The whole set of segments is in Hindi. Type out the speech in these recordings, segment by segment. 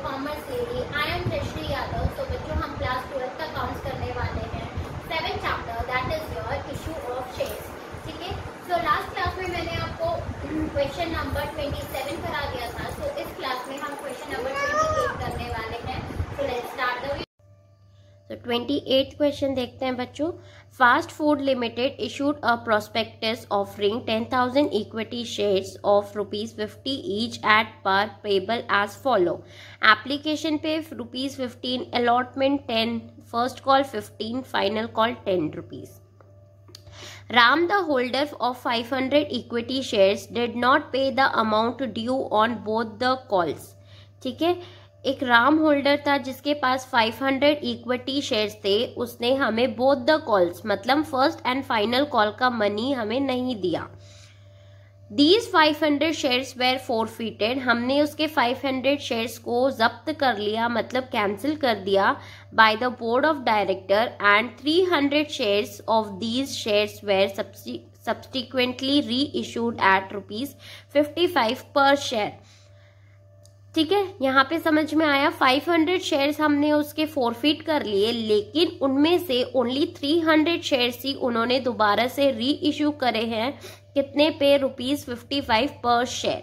Commerce lady. आई एम ऋषि यादव। तो बच्चों हम क्लास 12 का अकाउंट्स करने वाले हैं। 7th chapter that is your issue of shares. ठीक है, सो लास्ट क्लास में मैंने आपको क्वेश्चन नंबर 27 करा दिया था। सो इस क्लास में हम क्वेश्चन नंबर 28 करने वाले हैं। So let's start the. तो 28th क्वेश्चन देखते हैं बच्चों। Fast food limited issued a prospectus offering 10,000 equity shares of ₹50 each eight par payable as follow. Application पे ₹15, allotment 10, first call 15, final call 10 rupees. Ram, the holder of 500 equity shares, did not pay the amount due on both the calls. ठीक है, एक राम होल्डर था जिसके पास 500 इक्विटी शेयर्स थे, उसने हमें बोथ द कॉल्स मतलब फर्स्ट एंड फाइनल कॉल का मनी हमें नहीं दिया. दीज 500 शेयर्स वेर फोरफिटेड, हमने उसके 500 शेयर्स को जब्त कर लिया मतलब कैंसिल कर दिया by the board of director and 300 shares of these shares were subsequently re issued at ₹55 per share. ठीक है, यहाँ पे समझ में आया. 500 शेयर्स हमने उसके फोरफिट कर लिए, लेकिन उनमें से ओनली 300 शेयर्स ही उन्होंने दोबारा से री इश्यू करे हैं. कितने पे? ₹55 पर शेयर.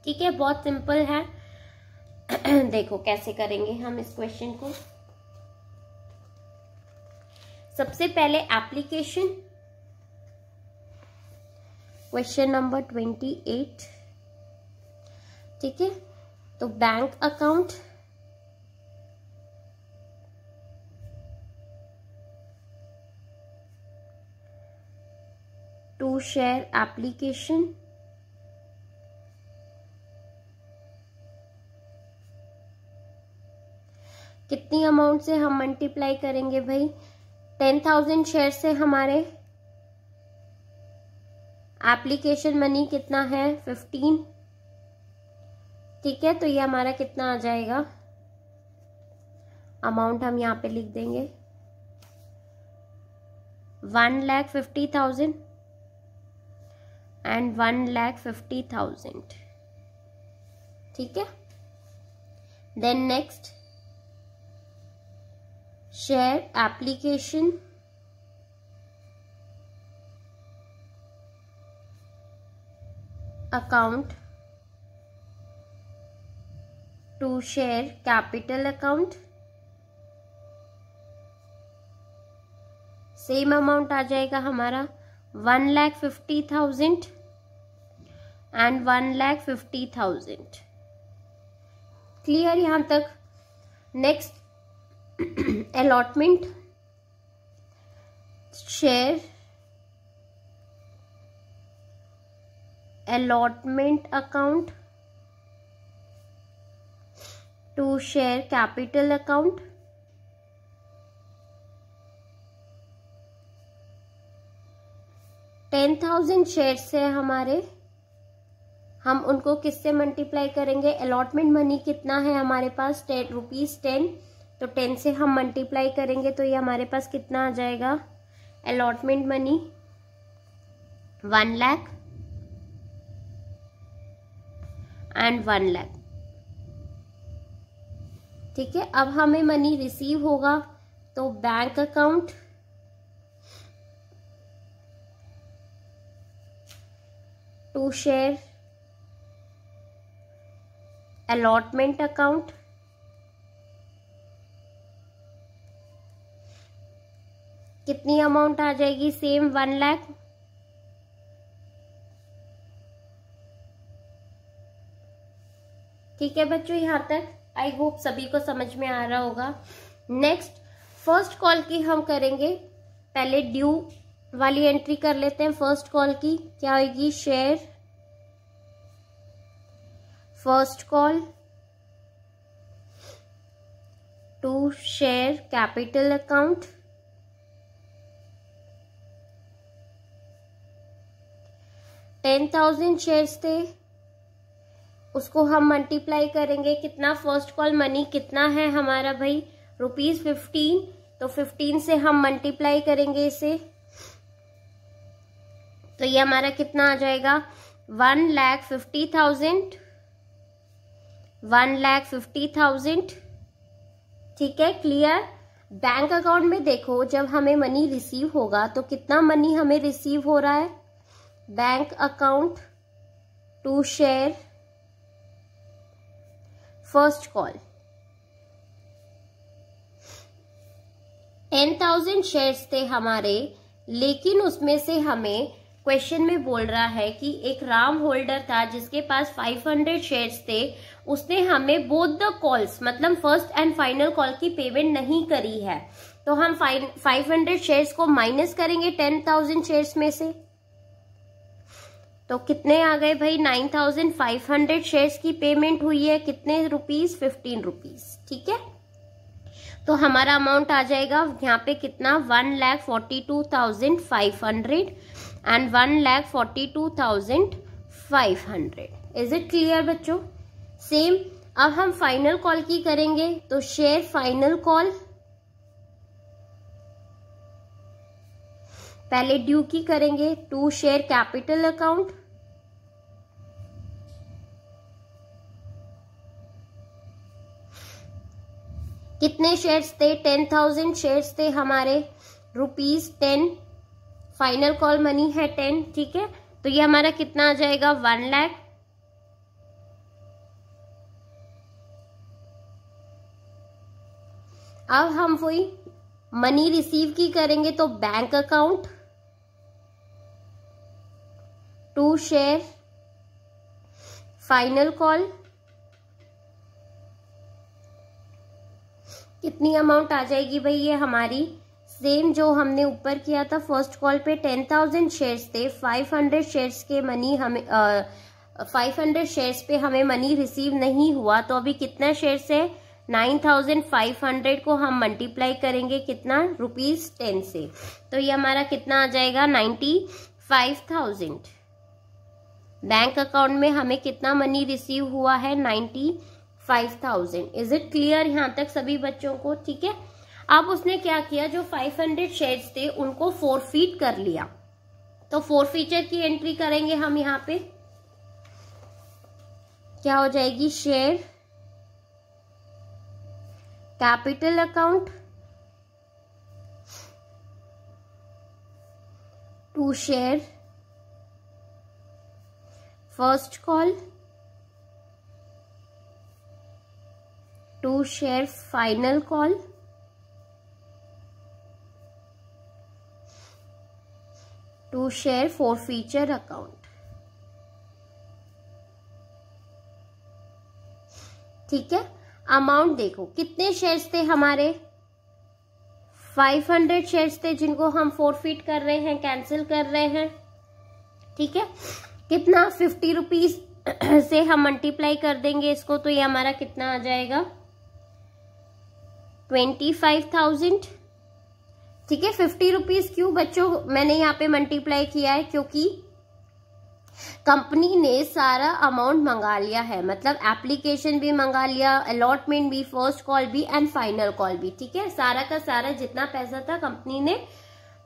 ठीक है, बहुत सिंपल है. देखो कैसे करेंगे हम इस क्वेश्चन को. सबसे पहले एप्लीकेशन, क्वेश्चन नंबर 28. ठीक है, तो bank account, to share application, कितनी अमाउंट से हम मल्टीप्लाई करेंगे भाई? 10,000 शेयर से हमारे एप्लीकेशन मनी कितना है? 15. ठीक है, तो ये हमारा कितना आ जाएगा? अमाउंट हम यहाँ पे लिख देंगे 1,50,000 एंड 1,50,000. ठीक है, then next share application, account, to share capital account. Same amount आ जाएगा हमारा 1,50,000 एंड 1,50,000. क्लियर यहां तक? Next allotment, share allotment account, to share capital account. 10,000 shares है हमारे, हम उनको किससे मल्टीप्लाई करेंगे? अलॉटमेंट मनी कितना है हमारे पास? ₹10. तो 10 से हम मल्टीप्लाई करेंगे तो ये हमारे पास कितना आ जाएगा? Allotment money 1 lakh and 1 lakh. ठीक है, अब हमें मनी रिसीव होगा तो bank account, to share allotment account, कितनी अमाउंट आ जाएगी? सेम 1 लाख. ठीक है बच्चों, यहां तक आई होप सभी को समझ में आ रहा होगा. नेक्स्ट फर्स्ट कॉल की हम करेंगे. पहले ड्यू वाली एंट्री कर लेते हैं. फर्स्ट कॉल की क्या होगी? Share first call, to share capital account, 10,000 shares थे, उसको हम मल्टीप्लाई करेंगे. कितना? फर्स्ट कॉल मनी कितना है हमारा भाई? ₹15. तो 15 से हम मल्टीप्लाई करेंगे इसे, तो ये हमारा कितना आ जाएगा? 1,50,000 1,50,000। ठीक है, क्लियर। बैंक अकाउंट में देखो, जब हमें मनी रिसीव होगा तो कितना मनी हमें रिसीव हो रहा है। Bank account to share first call 10,000 shares थे हमारे, लेकिन उसमें से हमें क्वेश्चन में बोल रहा है कि एक राम होल्डर था जिसके पास 500 शेयर्स थे, उसने हमें बोथ द कॉल्स मतलब फर्स्ट एंड फाइनल कॉल की पेमेंट नहीं करी है। तो हम 500 शेयर्स को माइनस करेंगे 10,000 शेयर्स में से, तो कितने आ गए भाई, 9,500 शेयर्स की पेमेंट हुई है, कितने रुपीस, 15 रुपीस। ठीक है, तो हमारा अमाउंट आ जाएगा यहाँ पे कितना, 1,42,500 एंड 1,42,500। इज इट क्लियर बच्चों। सेम अब हम फाइनल कॉल की करेंगे, तो शेयर फाइनल कॉल, पहले ड्यू की करेंगे, टू शेयर कैपिटल अकाउंट, कितने शेयर्स थे, 10,000 शेयर्स थे हमारे, ₹10, फाइनल कॉल मनी है 10। ठीक है, तो ये हमारा कितना आ जाएगा, 1 लाख। अब हम वही मनी रिसीव की करेंगे, तो bank account to share final call, कितनी अमाउंट आ जाएगी भाई, ये हमारी सेम जो हमने ऊपर किया था फर्स्ट कॉल पे 10,000 शेयर्स थे, 500 शेयर्स के मनी हमें 500 शेयर्स पे हमें मनी रिसीव नहीं हुआ, तो अभी कितना शेयर्स है, 9,500 को हम मल्टीप्लाई करेंगे कितना, ₹10 से, तो ये हमारा कितना आ जाएगा, 95,000। बैंक अकाउंट में हमें कितना मनी रिसीव हुआ है, 95,000। इज इट क्लियर यहाँ तक सभी बच्चों को। ठीक है, अब उसने क्या किया, जो 500 शेयर्स थे उनको फोरफीट कर लिया, तो फोरफीचर की एंट्री करेंगे हम यहाँ पे, क्या हो जाएगी, share capital account to share first call to share final call to share forfeiture account. ठीक है, अमाउंट देखो, कितने शेयर्स थे हमारे, 500 शेयर्स थे जिनको हम फोरफीट कर रहे हैं, कैंसिल कर रहे हैं। ठीक है, कितना, 50 रुपीज से हम मल्टीप्लाई कर देंगे इसको, तो ये हमारा कितना आ जाएगा, 25,000। ठीक है, 50 रुपीज क्यों बच्चों मैंने यहाँ पे मल्टीप्लाई किया है, क्योंकि कंपनी ने सारा अमाउंट मंगा लिया है, मतलब एप्लीकेशन भी मंगा लिया, अलॉटमेंट भी, फर्स्ट कॉल भी एंड फाइनल कॉल भी। ठीक है, सारा का सारा जितना पैसा था कंपनी ने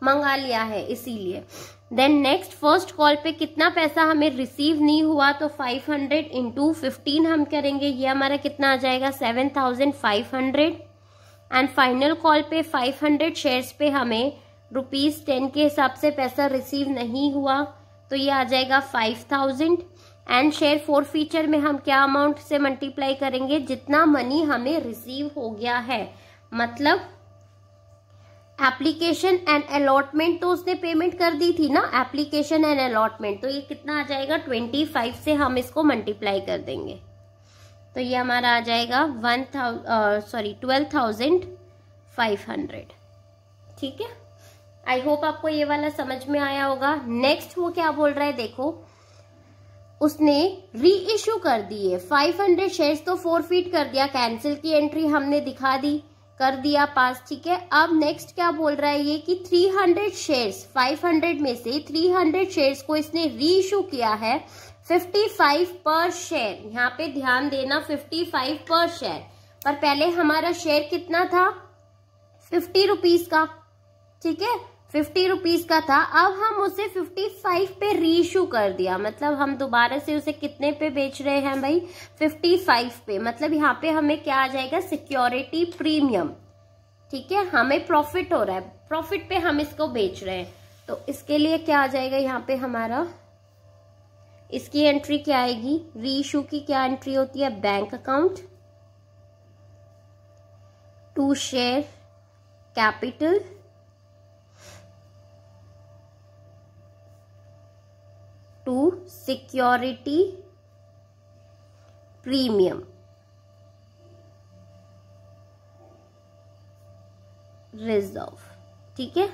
मंगा लिया है, इसीलिए। देन नेक्स्ट फर्स्ट कॉल पे कितना पैसा हमें रिसीव नहीं हुआ, तो 500 इंटू 15 हम करेंगे, ये हमारा कितना आ जाएगा, 7,500। एंड फाइनल कॉल पे 500 शेयर्स पे हमें ₹10 के हिसाब से पैसा रिसीव नहीं हुआ, तो ये आ जाएगा 5,000। एंड शेयर फोर फीचर में हम क्या अमाउंट से मल्टीप्लाई करेंगे, जितना मनी हमें रिसीव हो गया है, मतलब एप्लीकेशन एंड अलॉटमेंट तो उसने पेमेंट कर दी थी ना, एप्लीकेशन एंड अलॉटमेंट, तो ये कितना आ जाएगा, 25 से हम इसको मल्टीप्लाई कर देंगे, तो ये हमारा आ जाएगा 12,500। ठीक है, आई होप आपको ये वाला समझ में आया होगा। नेक्स्ट वो क्या बोल रहा है, देखो उसने री इश्यू कर दिए 500 शेयर्स, तो फोरफीट कर दिया, कैंसिल की एंट्री हमने दिखा दी, कर दिया पास। ठीक है, अब नेक्स्ट क्या बोल रहा है ये कि 300 शेयर्स, 500 में से 300 शेयर्स को इसने री इश्यू किया है 55 पर शेयर। यहाँ पे ध्यान देना, 55 पर शेयर, पर पहले हमारा शेयर कितना था, 50 रुपीज का। ठीक है, 50 रुपीज का था, अब हम उसे 55 पे रीइशू कर दिया, मतलब हम दोबारा से उसे कितने पे बेच रहे हैं भाई, 55 पे। मतलब यहाँ पे हमें क्या आ जाएगा, सिक्योरिटी प्रीमियम। ठीक है, हमें प्रॉफिट हो रहा है, प्रॉफिट पे हम इसको बेच रहे हैं, तो इसके लिए क्या आ जाएगा यहाँ पे हमारा, इसकी एंट्री क्या आएगी, रीइशू की क्या एंट्री होती है, bank account to share capital to security premium reserve. ठीक है,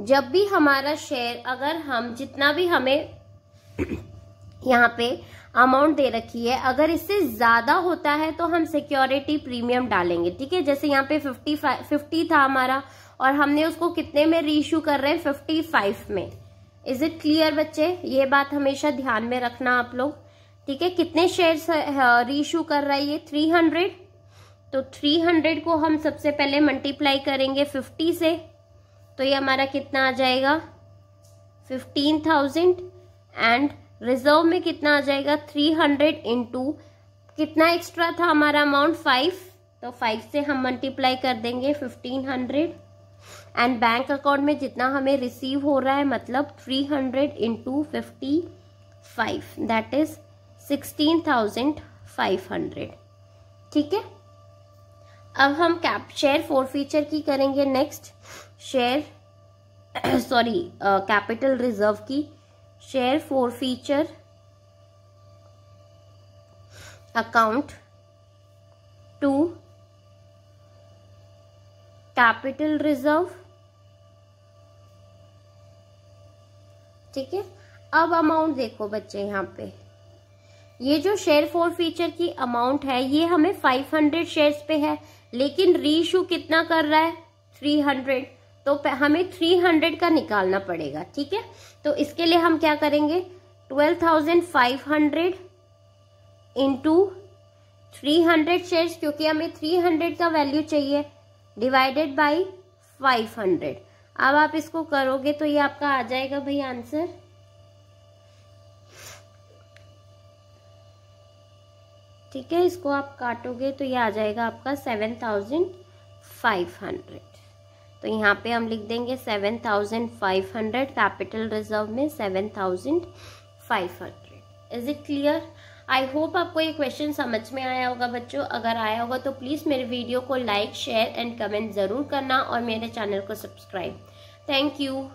जब भी हमारा शेयर, अगर हम जितना भी हमें यहाँ पे अमाउंट दे रखी है, अगर इससे ज्यादा होता है तो हम सिक्योरिटी प्रीमियम डालेंगे। ठीक है, जैसे यहाँ पे 50 था हमारा और हमने उसको कितने में रीइशू कर रहे हैं, 55 में। इज इट क्लियर बच्चे, ये बात हमेशा ध्यान में रखना आप लोग। ठीक है, कितने शेयर्स रीइशू कर रहा है ये, 300। तो 300 को हम सबसे पहले मल्टीप्लाई करेंगे 50 से, तो ये हमारा कितना आ जाएगा, 15,000। एंड रिजर्व में कितना आ जाएगा, 300 इंटू कितना एक्स्ट्रा था हमारा अमाउंट, 5, तो 5 से हम मल्टीप्लाई कर देंगे 1500। एंड बैंक अकाउंट में जितना हमें रिसीव हो रहा है, मतलब 300 इंटू 55, दैट इज 16,500। ठीक है, अब हम शेयर फोरफीचर की करेंगे नेक्स्ट, शेयर कैपिटल रिजर्व की, share forfeiture account to capital reserve. ठीक है, अब अमाउंट देखो बच्चे, यहाँ पे ये जो शेयर फोरफीचर की अमाउंट है, ये हमें 500 शेयर्स पे है, लेकिन रीइशू कितना कर रहा है, 300, तो हमें 300 का निकालना पड़ेगा। ठीक है, तो इसके लिए हम क्या करेंगे, 12,500 इंटू 300 शेयर्स, क्योंकि हमें 300 का वैल्यू चाहिए, डिवाइडेड बाई 500। अब आप इसको करोगे तो ये आपका आ जाएगा भाई आंसर, ठीक है, इसको आप काटोगे तो ये आ जाएगा आपका 7,500। तो यहाँ पे हम लिख देंगे 7,500, कैपिटल रिजर्व में 7,500। Is it clear? I hope आपको ये क्वेश्चन समझ में आया होगा बच्चों। अगर आया होगा तो प्लीज़ मेरे वीडियो को लाइक, शेयर एंड कमेंट ज़रूर करना और मेरे चैनल को सब्सक्राइब। Thank you.